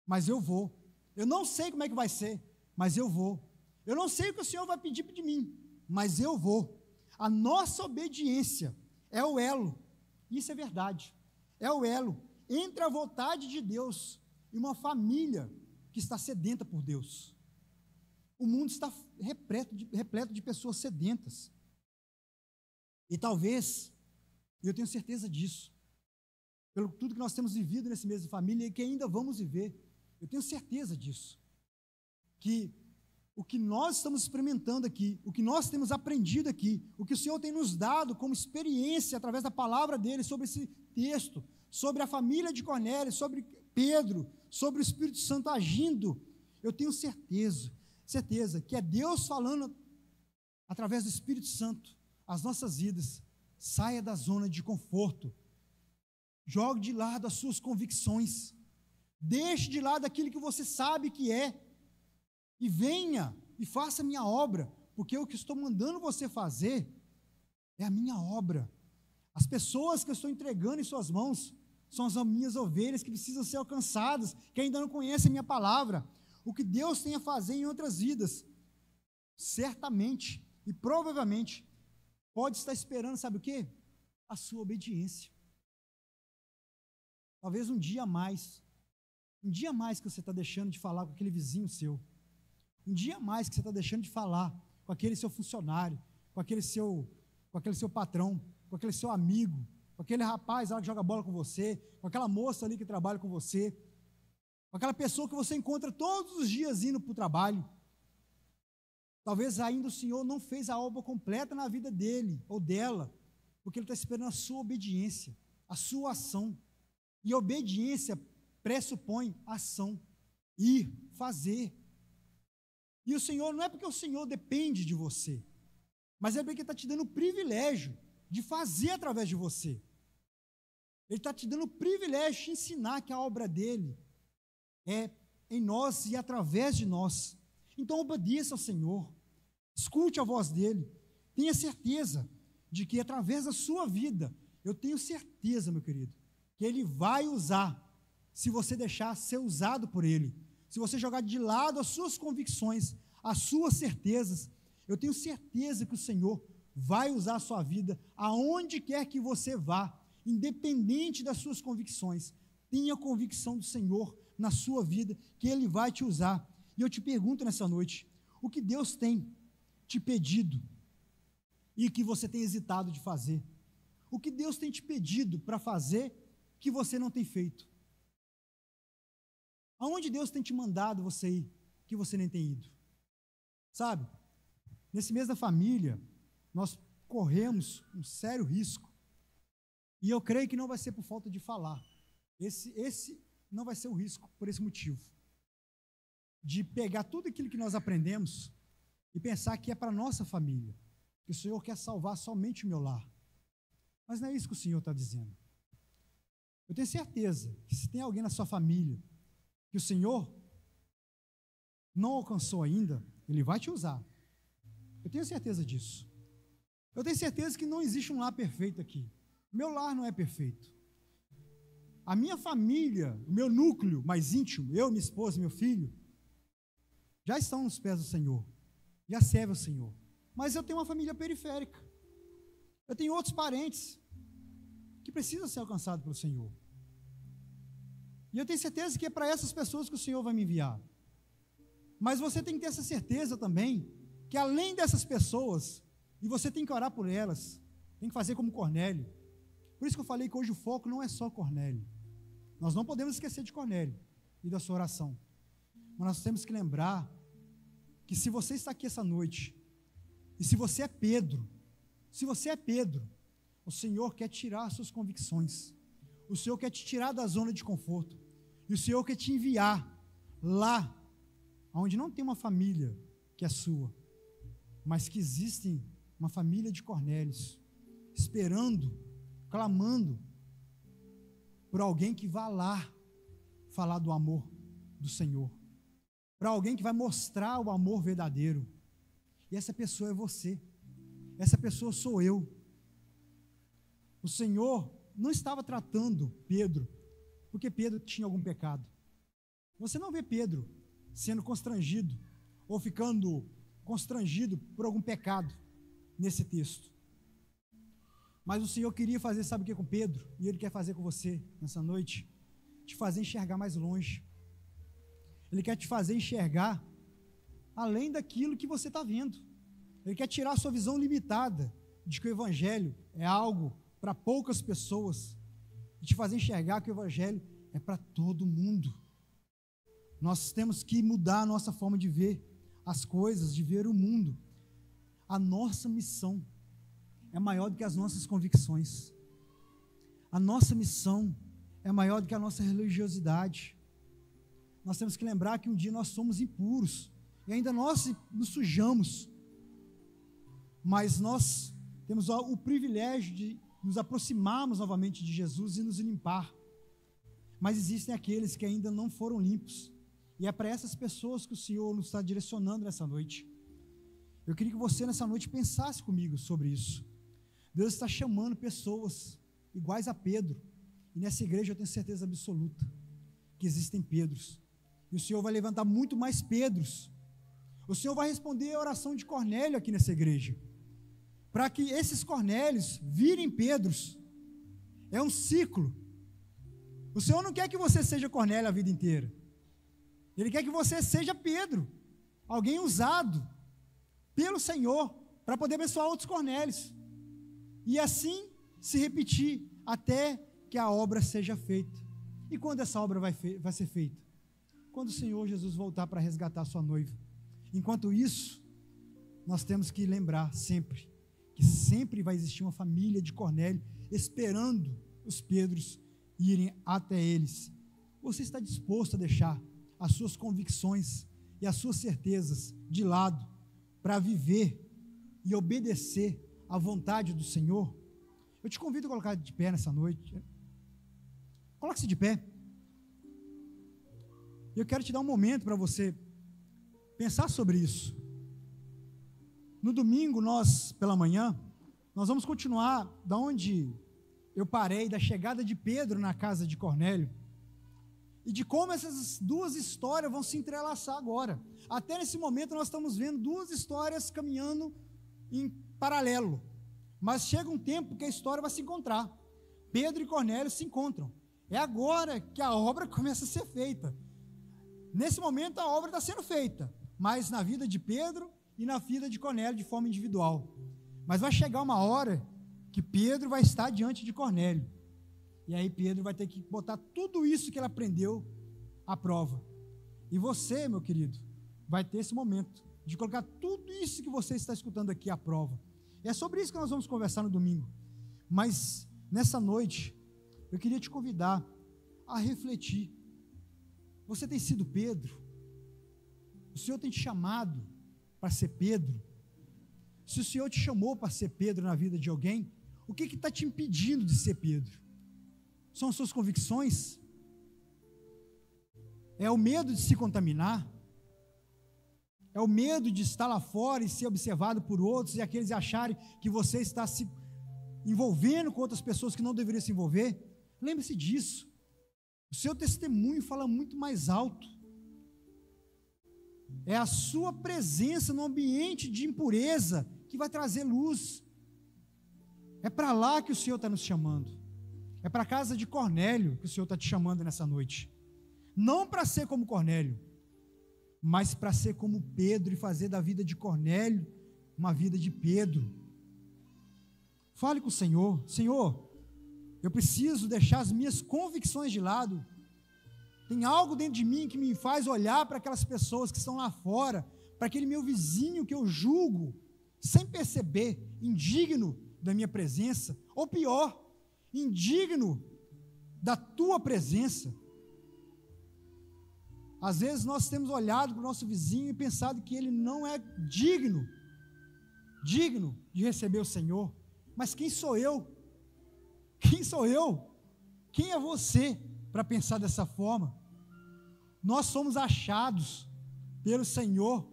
mas eu vou. Eu não sei como é que vai ser, mas eu vou. Eu não sei o que o Senhor vai pedir de mim, mas eu vou. A nossa obediência é o elo, isso é verdade, é o elo entre a vontade de Deus e uma família que está sedenta por Deus. O mundo está repleto de pessoas sedentas. E talvez, eu tenho certeza disso, pelo tudo que nós temos vivido nesse mês de família e que ainda vamos viver, eu tenho certeza disso, que o que nós estamos experimentando aqui, o que nós temos aprendido aqui, o que o Senhor tem nos dado como experiência através da palavra dele sobre esse texto, sobre a família de Cornélio, sobre Pedro, sobre o Espírito Santo agindo, eu tenho certeza que é Deus falando através do Espírito Santo as nossas vidas. Saia da zona de conforto, jogue de lado as suas convicções, deixe de lado aquilo que você sabe que é, e venha e faça a minha obra, porque o que estou mandando você fazer é a minha obra. As pessoas que eu estou entregando em suas mãos são as minhas ovelhas que precisam ser alcançadas, que ainda não conhecem a minha palavra. O que Deus tem a fazer em outras vidas, certamente e provavelmente pode estar esperando, sabe o quê? A sua obediência. Talvez um dia a mais que você está deixando de falar com aquele vizinho seu, um dia a mais que você está deixando de falar com aquele seu funcionário, com aquele seu patrão, com aquele seu amigo, com aquele rapaz lá que joga bola com você, com aquela moça ali que trabalha com você, com aquela pessoa que você encontra todos os dias indo para o trabalho. Talvez ainda o Senhor não fez a obra completa na vida dele ou dela, porque Ele está esperando a sua obediência, a sua ação. E obediência pressupõe ação, ir, fazer. E o Senhor, não é porque o Senhor depende de você, mas é porque Ele está te dando o privilégio de fazer através de você. Ele está te dando o privilégio de te ensinar que a obra dEle é em nós e através de nós. Então obedeça ao Senhor, escute a voz dEle, tenha certeza de que através da sua vida, eu tenho certeza, meu querido, que Ele vai usar, se você deixar ser usado por Ele, se você jogar de lado as suas convicções, as suas certezas, eu tenho certeza que o Senhor vai usar a sua vida aonde quer que você vá, independente das suas convicções. Tenha convicção do Senhor na sua vida, que Ele vai te usar. E eu te pergunto nessa noite, o que Deus tem te pedido e que você tem hesitado de fazer? O que Deus tem te pedido para fazer que você não tem feito? Aonde Deus tem te mandado você ir, que você nem tem ido? Sabe, nesse mês da família, nós corremos um sério risco, e eu creio que não vai ser por falta de falar, esse não vai ser o risco, por esse motivo, de pegar tudo aquilo que nós aprendemos, e pensar que é para a nossa família, que o Senhor quer salvar somente o meu lar, mas não é isso que o Senhor está dizendo. Eu tenho certeza que se tem alguém na sua família, que o Senhor não alcançou ainda, Ele vai te usar. Eu tenho certeza disso. Eu tenho certeza que não existe um lar perfeito aqui. Meu lar não é perfeito. A minha família, o meu núcleo mais íntimo, eu, minha esposa e meu filho, já estão nos pés do Senhor, já servem ao Senhor. Mas eu tenho uma família periférica. Eu tenho outros parentes que precisam ser alcançados pelo Senhor. E eu tenho certeza que é para essas pessoas que o Senhor vai me enviar. Mas você tem que ter essa certeza também, que além dessas pessoas, e você tem que orar por elas, tem que fazer como Cornélio. Por isso que eu falei que hoje o foco não é só Cornélio. Nós não podemos esquecer de Cornélio e da sua oração. Mas nós temos que lembrar que se você está aqui essa noite, e se você é Pedro, o Senhor quer tirar as suas convicções. O Senhor quer te tirar da zona de conforto. E o Senhor quer te enviar lá, onde não tem uma família que é sua, mas que existe uma família de Cornélios, esperando, clamando por alguém que vá lá falar do amor do Senhor, para alguém que vai mostrar o amor verdadeiro. E essa pessoa é você, essa pessoa sou eu. O Senhor não estava tratando Pedro porque Pedro tinha algum pecado. Você não vê Pedro sendo constrangido ou ficando constrangido por algum pecado nesse texto. Mas o Senhor queria fazer, sabe o que com Pedro? E Ele quer fazer com você nessa noite? Te fazer enxergar mais longe. Ele quer te fazer enxergar além daquilo que você está vendo. Ele quer tirar a sua visão limitada de que o Evangelho é algo para poucas pessoas e te fazer enxergar que o Evangelho é para todo mundo. Nós temos que mudar a nossa forma de ver as coisas, de ver o mundo. A nossa missão é maior do que as nossas convicções. A nossa missão é maior do que a nossa religiosidade. Nós temos que lembrar que um dia nós somos impuros e ainda nós nos sujamos, mas nós temos o privilégio de nos aproximarmos novamente de Jesus e nos limpar. Mas existem aqueles que ainda não foram limpos, e é para essas pessoas que o Senhor nos está direcionando nessa noite. Eu queria que você nessa noite pensasse comigo sobre isso. Deus está chamando pessoas iguais a Pedro, e nessa igreja eu tenho certeza absoluta que existem Pedros, e o Senhor vai levantar muito mais Pedros. O Senhor vai responder a oração de Cornélio aqui nessa igreja, para que esses Cornélios virem Pedros. É um ciclo. O Senhor não quer que você seja Cornélio a vida inteira. Ele quer que você seja Pedro, alguém usado pelo Senhor para poder abençoar outros Cornélios. E assim se repetir até que a obra seja feita. E quando essa obra vai ser feita? Quando o Senhor Jesus voltar para resgatar a sua noiva. Enquanto isso, nós temos que lembrar sempre que sempre vai existir uma família de Cornélio esperando os Pedros irem até eles. Você está disposto a deixar as suas convicções e as suas certezas de lado para viver e obedecer à vontade do Senhor, eu te convido a colocar de pé nessa noite. Coloque-se de pé. Eu quero te dar um momento para você pensar sobre isso. No domingo, pela manhã, nós vamos continuar da onde eu parei, da chegada de Pedro na casa de Cornélio, e de como essas duas histórias vão se entrelaçar agora. Até nesse momento nós estamos vendo duas histórias caminhando em paralelo, mas chega um tempo que a história vai se encontrar. Pedro e Cornélio se encontram. É agora que a obra começa a ser feita. Nesse momento a obra está sendo feita, mas na vida de Pedro e na vida de Cornélio de forma individual. Mas vai chegar uma hora que Pedro vai estar diante de Cornélio. E aí Pedro vai ter que botar tudo isso que ele aprendeu à prova. E você, meu querido, vai ter esse momento de colocar tudo isso que você está escutando aqui à prova. E é sobre isso que nós vamos conversar no domingo. Mas nessa noite, eu queria te convidar a refletir. Você tem sido Pedro? O Senhor tem te chamado para ser Pedro? Se o Senhor te chamou para ser Pedro na vida de alguém, o que está te impedindo de ser Pedro? São as suas convicções? É o medo de se contaminar? É o medo de estar lá fora e ser observado por outros e aqueles acharem que você está se envolvendo com outras pessoas que não deveriam se envolver? Lembre-se disso. O seu testemunho fala muito mais alto. É a sua presença no ambiente de impureza que vai trazer luz. É para lá que o Senhor está nos chamando. É para a casa de Cornélio que o Senhor está te chamando nessa noite. Não para ser como Cornélio, mas para ser como Pedro e fazer da vida de Cornélio uma vida de Pedro. Fale com o Senhor. Senhor, eu preciso deixar as minhas convicções de lado. Tem algo dentro de mim que me faz olhar para aquelas pessoas que estão lá fora, para aquele meu vizinho que eu julgo, sem perceber, indigno da minha presença, ou pior, indigno da tua presença. Às vezes nós temos olhado para o nosso vizinho e pensado que ele não é digno de receber o Senhor. Mas quem sou eu? Quem sou eu? Quem é você para pensar dessa forma? Nós somos achados pelo Senhor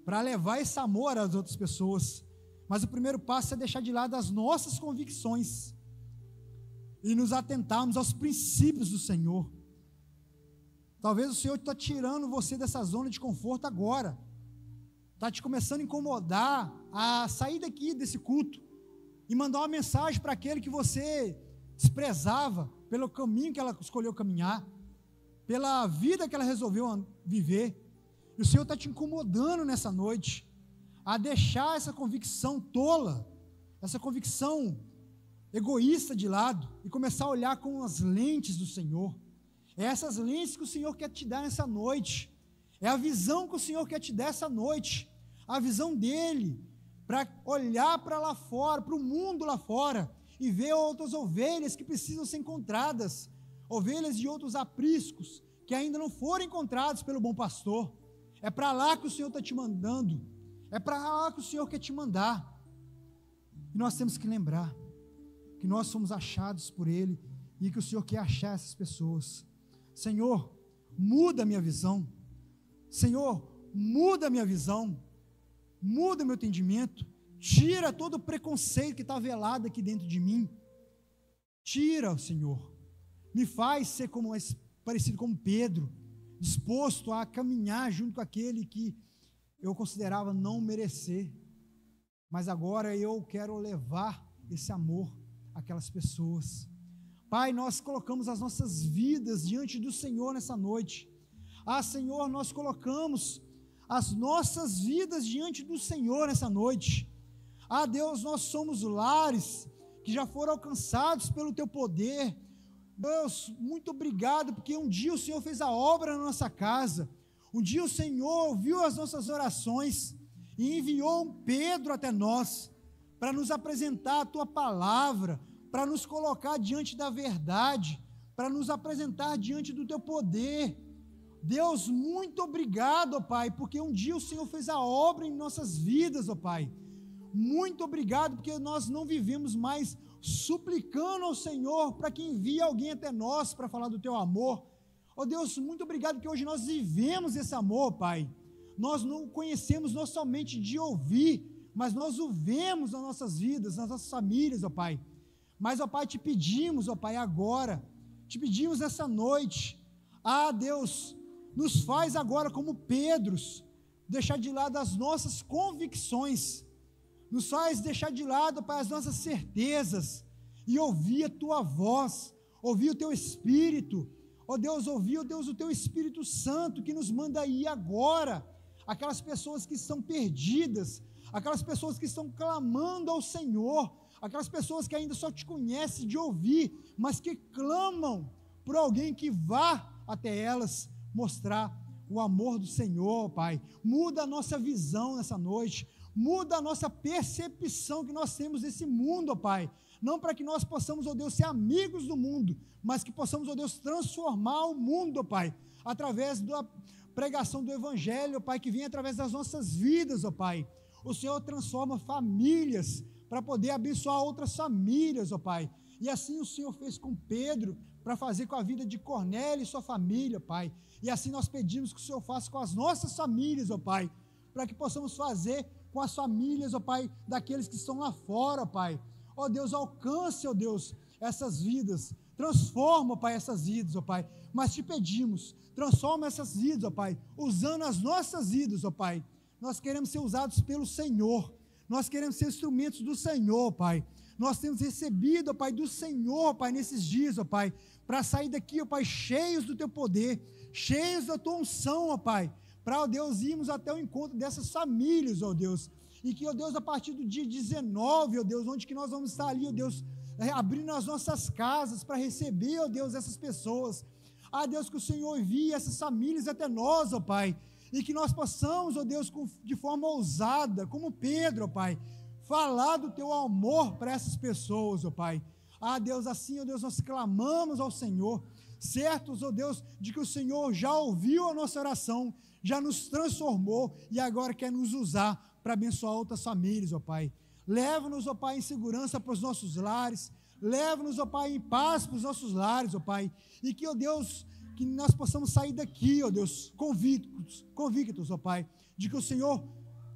para levar esse amor às outras pessoas. Mas o primeiro passo é deixar de lado as nossas convicções e nos atentarmos aos princípios do Senhor. Talvez o Senhor está tirando você dessa zona de conforto agora, está te começando a incomodar a sair daqui desse culto e mandar uma mensagem para aquele que você desprezava pelo caminho que ela escolheu caminhar, pela vida que ela resolveu viver. E o Senhor está te incomodando nessa noite a deixar essa convicção tola, essa convicção egoísta de lado e começar a olhar com as lentes do Senhor. É essas lentes que o Senhor quer te dar nessa noite. É a visão que o Senhor quer te dar essa noite. A visão dEle, para olhar para lá fora, para o mundo lá fora, e ver outras ovelhas que precisam ser encontradas, ovelhas de outros apriscos, que ainda não foram encontrados pelo bom pastor. É para lá que o Senhor está te mandando. É para lá que o Senhor quer te mandar. E nós temos que lembrar que nós somos achados por Ele e que o Senhor quer achar essas pessoas. Senhor, muda a minha visão. Senhor, muda a minha visão. Muda meu entendimento. Tira todo o preconceito que está velado aqui dentro de mim. Tira, Senhor. Me faz ser parecido com Pedro, disposto a caminhar junto com aquele que eu considerava não merecer. Mas agora eu quero levar esse amor àquelas pessoas. Pai, nós colocamos as nossas vidas diante do Senhor nessa noite. Senhor, nós colocamos as nossas vidas diante do Senhor nessa noite. Deus, nós somos lares que já foram alcançados pelo Teu poder. Deus, muito obrigado, porque um dia o Senhor fez a obra na nossa casa. Um dia o Senhor ouviu as nossas orações e enviou um Pedro até nós para nos apresentar a Tua palavra, para nos colocar diante da verdade, para nos apresentar diante do Teu poder. Deus, muito obrigado, ó Pai, porque um dia o Senhor fez a obra em nossas vidas, ó Pai. Muito obrigado, porque nós não vivemos mais suplicando ao Senhor para que envie alguém até nós para falar do Teu amor. Ó Deus, muito obrigado, porque hoje nós vivemos esse amor, Pai. Nós não o conhecemos não somente de ouvir, mas nós o vemos nas nossas vidas, nas nossas famílias, ó Pai. Mas, ó Pai, te pedimos, ó Pai, agora, te pedimos nessa noite, Deus, nos faz agora como Pedros, deixar de lado as nossas convicções, nos faz deixar de lado, Pai, as nossas certezas, e ouvir a Tua voz, ouvir o Teu Espírito, ó Deus, ouvir, ó Deus, o Teu Espírito Santo, que nos manda ir agora, aquelas pessoas que estão perdidas, aquelas pessoas que estão clamando ao Senhor, aquelas pessoas que ainda só Te conhecem de ouvir, mas que clamam por alguém que vá até elas mostrar o amor do Senhor, Pai. Muda a nossa visão nessa noite, muda a nossa percepção que nós temos desse mundo, ó Pai, não para que nós possamos, ó Deus, ser amigos do mundo, mas que possamos, ó Deus, transformar o mundo, ó Pai, através da pregação do Evangelho, ó Pai, que vem através das nossas vidas, ó Pai. O Senhor transforma famílias para poder abençoar outras famílias, ó Pai, e assim o Senhor fez com Pedro, para fazer com a vida de Cornélio e sua família, Pai, e assim nós pedimos que o Senhor faça com as nossas famílias, ó Pai, para que possamos fazer com as famílias, ó Pai, daqueles que estão lá fora, Pai. Ó Deus, alcance, ó Deus, essas vidas, transforma, ó Pai, essas vidas, ó Pai, mas te pedimos, transforma essas vidas, ó Pai, usando as nossas vidas, ó Pai. Nós queremos ser usados pelo Senhor, nós queremos ser instrumentos do Senhor, Pai. Nós temos recebido, ó Pai, do Senhor, Pai, nesses dias, ó Pai, para sair daqui, ó Pai, cheios do Teu poder, cheios da Tua unção, ó Pai, para, ó Deus, irmos até o encontro dessas famílias, ó Deus, e que, ó Deus, a partir do dia 19, ó Deus, onde que nós vamos estar ali, ó Deus, abrindo as nossas casas para receber, ó Deus, essas pessoas, Deus, que o Senhor envie essas famílias até nós, ó Pai, e que nós possamos, ó Deus, de forma ousada, como Pedro, ó Pai, falar do Teu amor para essas pessoas, ó Pai. Deus, assim, ó Deus, nós clamamos ao Senhor, certos, ó Deus, de que o Senhor já ouviu a nossa oração, já nos transformou e agora quer nos usar para abençoar outras famílias, ó Pai. Leva-nos, ó Pai, em segurança para os nossos lares, leva-nos, ó Pai, em paz para os nossos lares, ó Pai, e que, ó Deus, que nós possamos sair daqui, ó Deus, convictos, ó Pai, de que o Senhor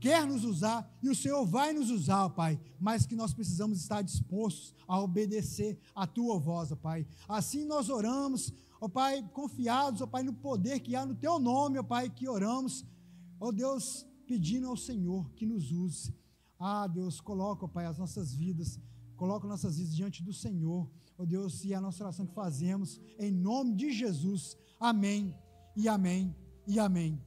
quer nos usar, e o Senhor vai nos usar, ó Pai, mas que nós precisamos estar dispostos a obedecer a Tua voz, ó Pai. Assim nós oramos, ó Pai, confiados, ó Pai, no poder que há no Teu nome, ó Pai, que oramos, ó Deus, pedindo ao Senhor que nos use. Deus, coloca, ó Pai, as nossas vidas, coloca nossas vidas diante do Senhor, ó Deus, e a nossa oração que fazemos, em nome de Jesus, amém, e amém, e amém.